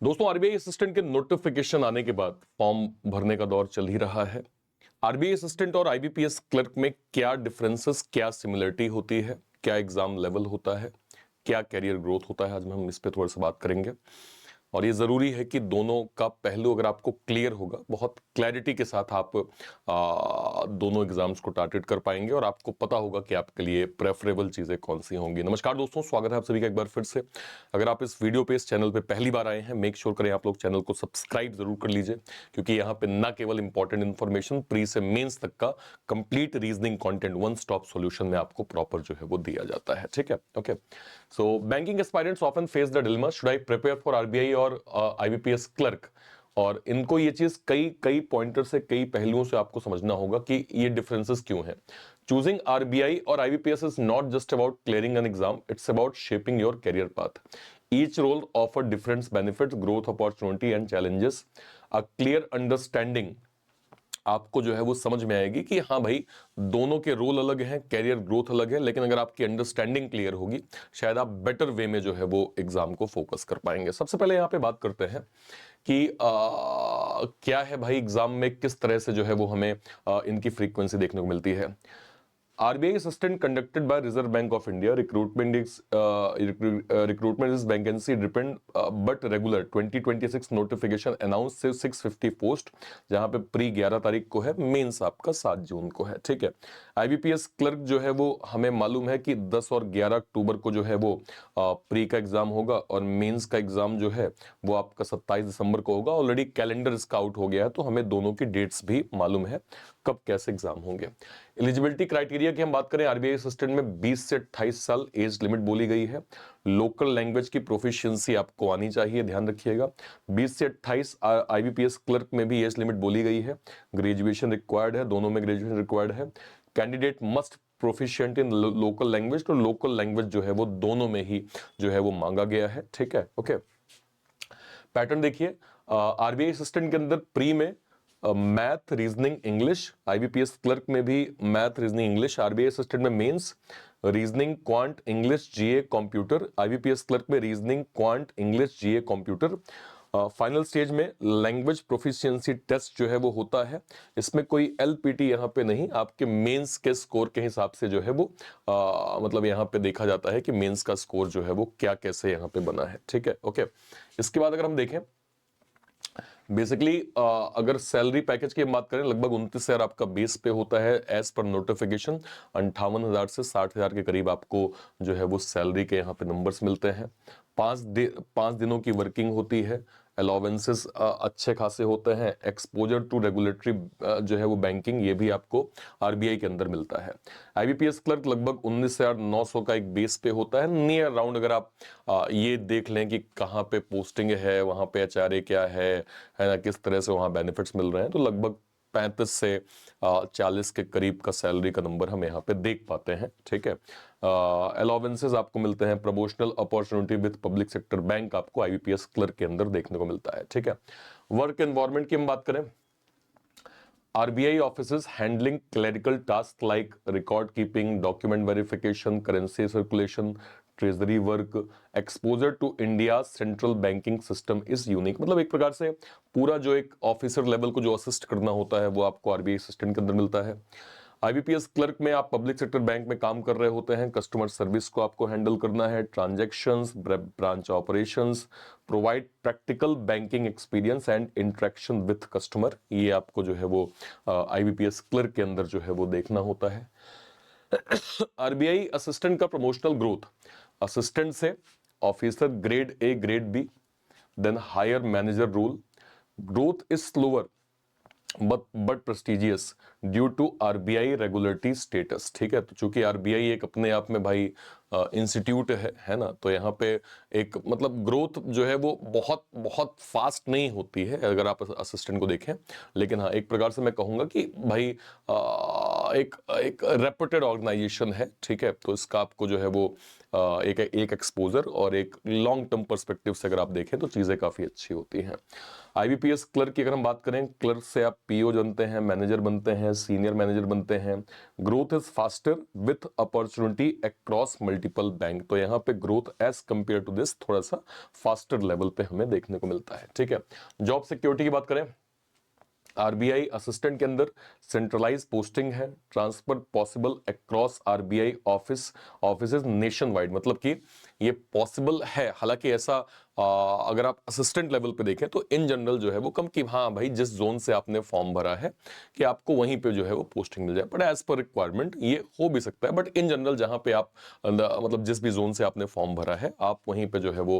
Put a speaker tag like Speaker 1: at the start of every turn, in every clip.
Speaker 1: दोस्तों, RBI assistant के notification आने के बाद फॉर्म भरने का दौर चल ही रहा है। आरबीआई असिस्टेंट और आईबीपीएस क्लर्क में क्या डिफरेंसेस, क्या सिमिलरिटी होती है, क्या एग्जाम लेवल होता है, क्या कैरियर ग्रोथ होता है, आज हम इस पे थोड़ा सा बात करेंगे। और ये जरूरी है कि दोनों का पहलू अगर आपको क्लियर होगा, बहुत क्लैरिटी के साथ आप दोनों एग्जाम्स को टारगेट कर पाएंगे और आपको पता होगा कि आपके लिए प्रेफरेबल चीजें कौन सी होंगी। नमस्कार दोस्तों, स्वागत है आप सभी का एक बार फिर से। अगर आप इस वीडियो पे, इस चैनल पे पहली बार आए हैं, मेक श्योर करें आप लोग चैनल को सब्सक्राइब जरूर कर लीजिए, क्योंकि यहाँ पे ना केवल इंपॉर्टेंट इन्फॉर्मेशन, प्री से मेंस तक का complete reasoning content one stop solution में आपको प्रॉपर जो है वो दिया जाता है। ठीक है, okay. So banking aspirants often face the dilemma, should I prepare for RBI और आईबीपीएस क्लर्क। और इनको ये चीज कई कई पॉइंटर से, कई पहलुओं से आपको समझना होगा कि ये डिफरेंसेस क्यों हैं। चूजिंग आरबीआई और IBPS is not just about clearing an exam, it's about shaping your career path. Each role offer different benefits, growth opportunity and challenges. A clear understanding आपको जो है वो समझ में आएगी कि हाँ भाई, दोनों के रोल अलग हैं, कैरियर ग्रोथ अलग है, लेकिन अगर आपकी अंडरस्टैंडिंग क्लियर होगी, शायद आप बेटर वे में जो है वो एग्जाम को फोकस कर पाएंगे। सबसे पहले यहाँ पे बात करते हैं कि क्या है भाई एग्जाम में, किस तरह से जो है वो हमें इनकी फ्रीक्वेंसी देखने को मिलती है। RBI assistant conducted by Reserve Bank of India. Recruitment is vacancy depend but regular. 2026 notification announced से 650 पोस्ट, जहां पे प्री 11 तारीख को है, मेंस आपका 7 जून को है। ठीक है। आईबीपीएस क्लर्क जो है वो हमें मालूम है कि 10 और 11 अक्टूबर को जो है वो प्री का एग्जाम होगा और मेंस का एग्जाम जो है वो आपका 27 दिसंबर को होगा। ऑलरेडी कैलेंडर इसका आउट हो गया है, तो हमें दोनों की डेट्स भी मालूम है कब कैसे एग्जाम होंगे। एलिजिबिलिटी क्राइटेरिया की हम बात करें, आरबीआई असिस्टेंट में 20 से 28 साल एज लिमिट बोली गई है। लोकल लैंग्वेज की प्रोफिशिएंसी आपको आनी चाहिए, ध्यान रखिएगा। 20 से 28 आईबीपीएस क्लर्क में भी एज लिमिट बोली गई है। ग्रेजुएशन रिक्वायर्ड है, दोनों में ग्रेजुएशन रिक्वायर्ड है। कैंडिडेट मस्ट प्रोफिशिएंट इन लोकल लैंग्वेज, तो लोकल लैंग्वेज जो है वो दोनों में ही जो है वो मांगा गया है। ठीक है, ओके। पैटर्न देखिए, आरबीआई असिस्टेंट के अंदर प्री में math, reasoning, English. IBPS clerk में भी math, reasoning, English. RBI assistant में मेंस रीजनिंग, क्वांट, इंग्लिश, जीए, कंप्यूटर। आईबीपीएस क्लर्क में रीजनिंग, क्वांट, इंग्लिश, जीए, कंप्यूटर। फाइनल स्टेज में लैंग्वेज प्रोफिशिएंसी टेस्ट जो है वो होता है। इसमें कोई एलपीटी यहाँ पे नहीं, आपके मेंस के स्कोर के हिसाब से जो है वो मतलब यहाँ पे देखा जाता है कि मेंस का स्कोर जो है वो क्या कैसे यहाँ पे बना है। ठीक है, ओके। इसके बाद अगर हम देखें, बेसिकली अगर सैलरी पैकेज की हम बात करें, लगभग 29,000 आपका बेस पे होता है एज पर नोटिफिकेशन। 58,000 से 60,000 के करीब आपको जो है वो सैलरी के यहाँ पे नंबर्स मिलते हैं। 5 दिनों की वर्किंग होती है। अलाउंसेस अच्छे खासे होते हैं। एक्सपोजर टू रेगुलेटरी जो है वो बैंकिंग, ये भी आपको आरबीआई के अंदर मिलता है। आईबीपीएस क्लर्क लगभग 19,900 का एक बेस पे होता है, नियर अराउंड। अगर आप ये देख लें कि कहाँ पे पोस्टिंग है, वहाँ पे एचआरए क्या है ना, किस तरह से वहाँ बेनिफिट्स मिल रहे हैं, तो लगभग 35 से 40 के करीब का सैलरी का नंबर हम यहाँ पे देख पाते हैं। ठीक है। अलाउंसेस आपको मिलते हैं। Promotional opportunity with public sector bank आपको आईबीपीएस क्लर्क के अंदर देखने को मिलता है। ठीक है। वर्क एनवायरनमेंट की हम बात करें, RBI offices handling clerical tasks like record keeping, document verification, currency circulation, treasury work. Exposure to India central banking system is unique. मतलब एक प्रकार से पूरा जो एक ऑफिसर लेवल को जो असिस्ट करना होता है वो आपको आरबीआई असिस्टेंट के अंदर मिलता है। आईबीपीएस क्लर्क में आप पब्लिक सेक्टर बैंक में काम कर रहे होते हैं। कस्टमर सर्विस को आपको हैंडल करना है, transactions, branch operations, provide practical banking experience and interaction with customer. ये आपको जो है वो आईबीपीएस क्लर्क के अंदर जो है वो देखना होता है। आरबीआई असिस्टेंट का प्रमोशनल ग्रोथ, असिस्टेंट से officer grade A, grade B, then higher manager role. Growth is slower but prestigious due to RBI regulatory status. ठीक है, तो चूंकि आरबीआई एक अपने आप में भाई इंस्टीट्यूट है ना, तो यहाँ पे एक मतलब ग्रोथ जो है वो बहुत बहुत फास्ट नहीं होती है अगर आप असिस्टेंट को देखें। लेकिन हाँ, एक प्रकार से मैं कहूँगा कि भाई एक एक रेपुटेड ऑर्गेनाइजेशन है। ठीक है, तो इसका आपको जो है वो एक एक्सपोजर और एक लॉन्ग टर्म पर्सपेक्टिव से अगर आप देखें तो चीज़ें काफ़ी अच्छी होती हैं। आईबीपीएस क्लर्क की अगर हम बात करें, क्लर्क से आप पीओ बनते हैं, मैनेजर बनते हैं, सीनियर मैनेजर बनते हैं। Growth is faster with opportunity across multi multiple bank, तो यहाँ पे growth as compare to this थोड़ा सा फास्टर लेवल पे हमें देखने को मिलता है। ठीक है, जॉब सिक्योरिटी की बात करें, आरबीआई असिस्टेंट के अंदर सेंट्रलाइज पोस्टिंग है, transfer possible across RBI offices nation wide, मतलब कि ये पॉसिबल है। हालांकि ऐसा अगर आप असिस्टेंट लेवल पे देखें तो इन जनरल जो है वो कम, कि हाँ भाई जिस जोन से आपने फॉर्म भरा है कि आपको वहीं पे जो है वो पोस्टिंग मिल जाए, बट एज पर रिक्वायरमेंट ये हो भी सकता है। बट इन जनरल जहां पे आप मतलब जिस भी जोन से आपने फॉर्म भरा है आप वहीं पे जो है वो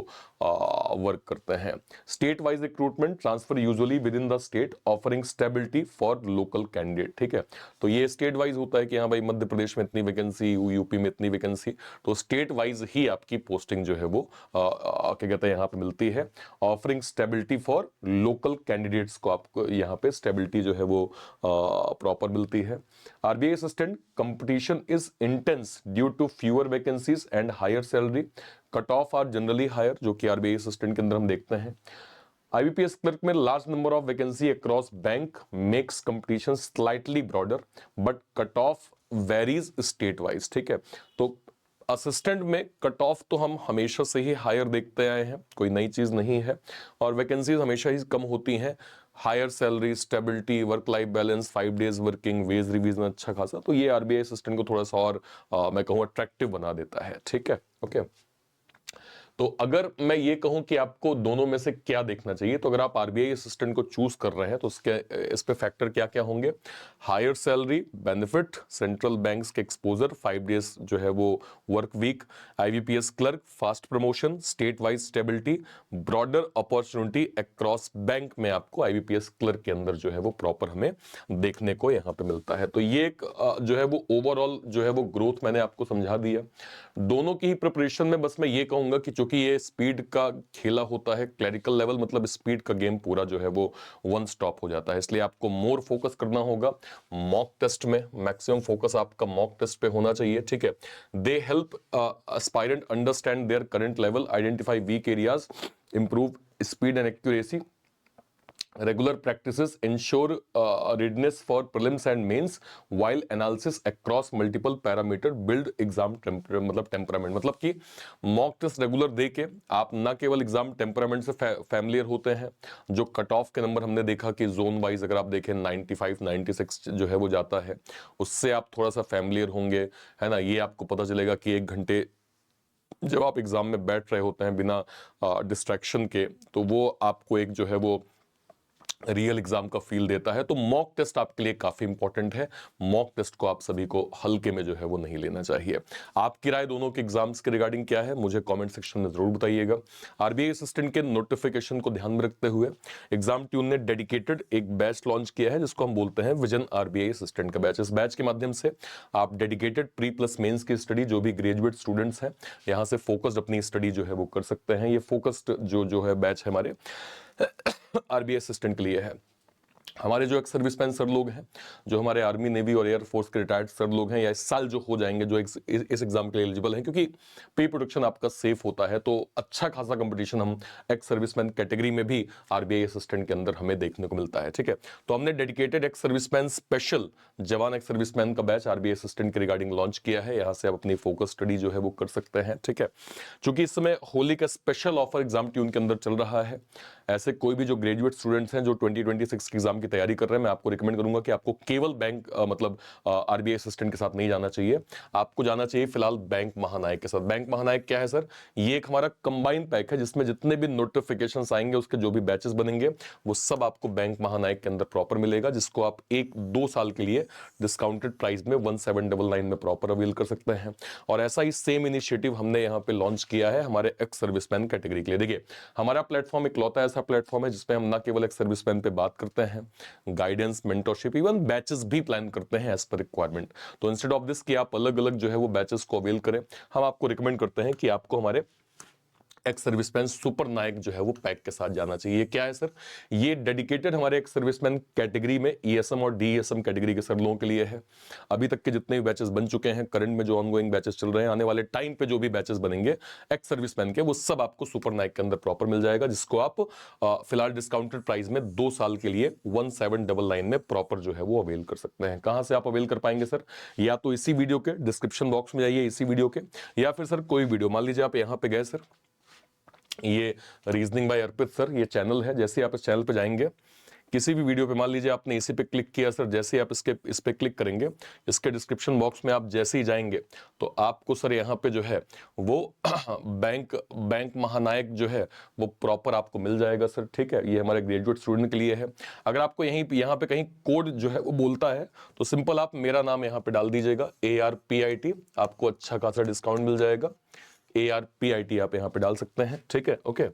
Speaker 1: वर्क करते हैं। State wise recruitment transfer usually with in the state offering stability for local candidate. ठीक है, तो ये स्टेट वाइज होता है कि हाँ भाई मध्य प्रदेश में इतनी वैकेंसी, यूपी में इतनी वैकेंसी, तो स्टेट वाइज ही आपकी पोस्टिंग जो है वो क्या कहते हैं यहाँ पे मिलती है। Offering stability for local candidates को आपको यहाँ पे स्टेबिलिटी जो है वो प्रॉपर मिलती है। RBI assistant competition is intense due to fewer vacancies and higher salary, cut off are generally higher, जो कि आरबीआई असिस्टेंट के अंदर हम देखते हैं। आईबीपीएस क्लर्क में large number of vacancy across bank makes competition slightly broader but cut off varies state wise. ठीक है, तो असिस्टेंट में कट ऑफ तो हम हमेशा से ही हायर देखते आए हैं, कोई नई चीज नहीं है, और वैकेंसीज हमेशा ही कम होती हैं। Higher salary, stability, work life balance, 5 days working, wage revision अच्छा खासा, तो ये आरबीआई असिस्टेंट को थोड़ा सा और मैं कहूँ अट्रैक्टिव बना देता है। ठीक है, ओके। तो अगर मैं ये कहूं कि आपको दोनों में से क्या देखना चाहिए, तो अगर आप आरबीआई असिस्टेंट को चूज कर रहे हैं तो उसके इस पे फैक्टर क्या क्या होंगे? Higher salary, benefit, central banks के एक्सपोजर, 5 डेज जो है वो work week, IBPS clerk, fast promotion, state wise stability, broader opportunity across bank में आपको आईबीपीएस क्लर्क के अंदर जो है वो प्रॉपर हमें देखने को यहाँ पे मिलता है। तो ये एक जो है वो ओवरऑल जो है वो ग्रोथ मैंने आपको समझा दिया। दोनों की ही प्रिपरेशन में बस मैं ये कहूंगा कि चूंकि ये स्पीड का खेला होता है, क्लरिकल लेवल मतलब स्पीड का गेम पूरा जो है वो वन स्टॉप हो जाता है, इसलिए आपको मोर फोकस करना होगा मॉक टेस्ट में। मैक्सिमम फोकस आपका मॉक टेस्ट पे होना चाहिए। ठीक है, they help aspirant understand their current level, identify weak areas, improve speed and accuracy. Regular practices ensure readiness for prelims and mains, while analysis across multiple parameter build exam मतलब temperament, मतलब कि mock test regular दे के आप ना केवल exam temperament से familiar होते हैं, जो कट ऑफ के नंबर हमने देखा कि जोन वाइज अगर आप देखें 95 96 जो है वो जाता है, उससे आप थोड़ा सा फैमिलियर होंगे, है ना। ये आपको पता चलेगा कि 1 घंटे जब आप एग्जाम में बैठ रहे होते हैं बिना डिस्ट्रैक्शन के, तो वो आपको एक जो है वो रियल एग्जाम का फील देता है। तो मॉक टेस्ट आपके लिए काफी इंपॉर्टेंट है। मॉक टेस्ट को आप सभी को हल्के में जो है वो नहीं लेना चाहिए। आपकी राय दोनों के एग्जाम्स के रिगार्डिंग क्या है मुझे कमेंट सेक्शन में जरूर बताइएगा। आरबीआई असिस्टेंट के नोटिफिकेशन को ध्यान में रखते हुए एग्जाम ट्यून ने डेडिकेटेड एक बैच लॉन्च किया है जिसको हम बोलते हैं विजन आरबीआई असिस्टेंट का बैच। इस बैच के माध्यम से आप डेडिकेटेड प्री प्लस मेंस की स्टडी, जो भी ग्रेजुएट स्टूडेंट्स हैं यहां से फोकस्ड अपनी स्टडी जो है वो कर सकते हैं। ये फोकस्ड जो है बैच है हमारे आरबीआई असिस्टेंट के लिए है। हमारे जो एक सर्विसमैन सर लोग हैं, जो हमारे आर्मी, नेवी और एयरफोर्स के रिटायर्ड सर लोग हैं, या इस साल जो हो जाएंगे, जो इस एग्जाम के लिए एलिजिबल हैं, क्योंकि पे प्रोटेक्शन आपका सेफ होता है, तो अच्छा खासा कंपटीशन हम एक्स सर्विसमैन कैटेगरी में भी आरबीआई असिस्टेंट के अंदर हमें देखने को मिलता है। ठीक है, तो हमने डेडिकेटेड एक्स सर्विसमैन स्पेशल जवान एक्स सर्विसमैन का बैच आरबीआई असिस्टेंट के रिगार्डिंग लॉन्च किया है। यहाँ से आप अपनी फोकस स्टडी जो है वो कर सकते हैं। ठीक है, चूंकि इस समय होली का स्पेशल ऑफर एग्जाम ट्यून के अंदर चल रहा है, ऐसे कोई भी जो ग्रेजुएट स्टूडेंट्स हैं जो 2026 की एग्जाम की तैयारी कर रहे हैं, मैं आपको रिकमेंड करूंगा कि आपको केवल बैंक मतलब आरबीआई असिस्टेंट के साथ नहीं जाना चाहिए, आपको जाना चाहिए फिलहाल बैंक महानायक के साथ। बैंक महानायक क्या है सर? ये एक हमारा कंबाइंड पैक है जिसमें जितने भी नोटिफिकेशंस आएंगे, उसके जो भी बैचेस बनेंगे, वो सब आपको बैंक महानायक के अंदर प्रॉपर मिलेगा, जिसको आप 1-2 साल के लिए डिस्काउंटेड प्राइस में 1799 में प्रॉपर अवेल कर सकते हैं। और ऐसा ही सेम इनिशिएटिव हमने यहाँ पे लॉन्च किया है हमारे एक्स सर्विसमैन कैटेगरी के लिए। देखिए, हमारा प्लेटफॉर्म इकलौता ऐसा प्लेटफॉर्म है जिसपे हम ना केवल एक्स सर्विसमैन पे बात करते हैं, गाइडेंस, मेंटरशिप, इवन बैचेस भी प्लान करते हैं एज पर रिक्वायरमेंट। तो इंस्टेड ऑफ दिस कि आप अलग अलग जो है वो बैचेस को अवेल करें, हम आपको रिकमेंड करते हैं कि आपको हमारे एक्स सर्विसमैन सुपर नायक जो है वो पैक के साथ जाना चाहिए। ये क्या है सर? ये डेडिकेटेड हमारे एक्स सर्विसमैन कैटेगरी में ईएसएम और डीईएसएम कैटेगरी के सर लोगों के लिए है। अभी तक के जितने भी बैचेस बन चुके हैं, करंट में जो ऑनगोइंग बैचेस चल रहे हैं, आने वाले टाइम पे जो भी बैचेस बनेंगे एक्स सर्विसमैन के, वो सब आपको सुपर नायक के अंदर प्रॉपर मिल जाएगा, जिसको आप फिलहाल डिस्काउंटेड प्राइस में 2 साल के लिए 1799 में प्रॉपर जो है वो अवेल कर सकते हैं। कहां से आप अवेल कर पाएंगे सर? या तो इसी वीडियो के डिस्क्रिप्शन बॉक्स में जाइए, इसी वीडियो के, या फिर सर कोई वीडियो, मान लीजिए आप यहां पे गए सर, ये रीजनिंग बाय अर्पित सर ये चैनल है, जैसे आप इस चैनल पे जाएंगे, किसी भी वीडियो पे मान लीजिए आपने इसी पे क्लिक किया सर, जैसे आप इस पे क्लिक करेंगे, इसके डिस्क्रिप्शन बॉक्स में आप जैसे ही जाएंगे तो आपको सर यहाँ पे जो है वो बैंक महानायक जो है वो प्रॉपर आपको मिल जाएगा सर, ठीक है। ये हमारे ग्रेजुएट स्टूडेंट के लिए है। अगर आपको यहाँ पे कहीं कोड जो है वो बोलता है तो सिंपल आप मेरा नाम यहाँ पे डाल दीजिएगा ARPIT, आपको अच्छा खासा डिस्काउंट मिल जाएगा। ARPIT आप यहाँ पे डाल सकते हैं, ठीक है, ओके।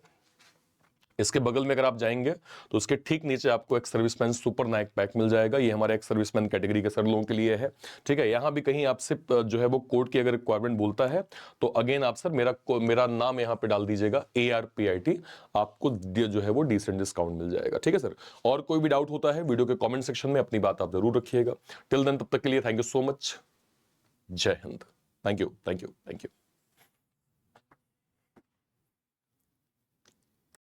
Speaker 1: इसके बगल में अगर आप जाएंगे तो उसके ठीक नीचे आपको एक्स सर्विसमैन सुपर नायक पैक मिल जाएगा। ये हमारे एक्स सर्विसमैन कैटेगरी के सर लोगों के लिए है, ठीक है। यहाँ भी कहीं आपसे जो है वो कोड की अगर रिक्वायरमेंट बोलता है तो अगेन आप सर मेरा नाम यहाँ पे डाल दीजिएगा ARPIT, आपको जो है वो डिसेंट डिस्काउंट मिल जाएगा, ठीक है सर। और कोई भी डाउट होता है वीडियो के कॉमेंट सेक्शन में अपनी बात आप जरूर रखिएगा। टिल देन, तब तक के लिए थैंक यू सो मच। जय हिंद। Thank you, thank you, thank you.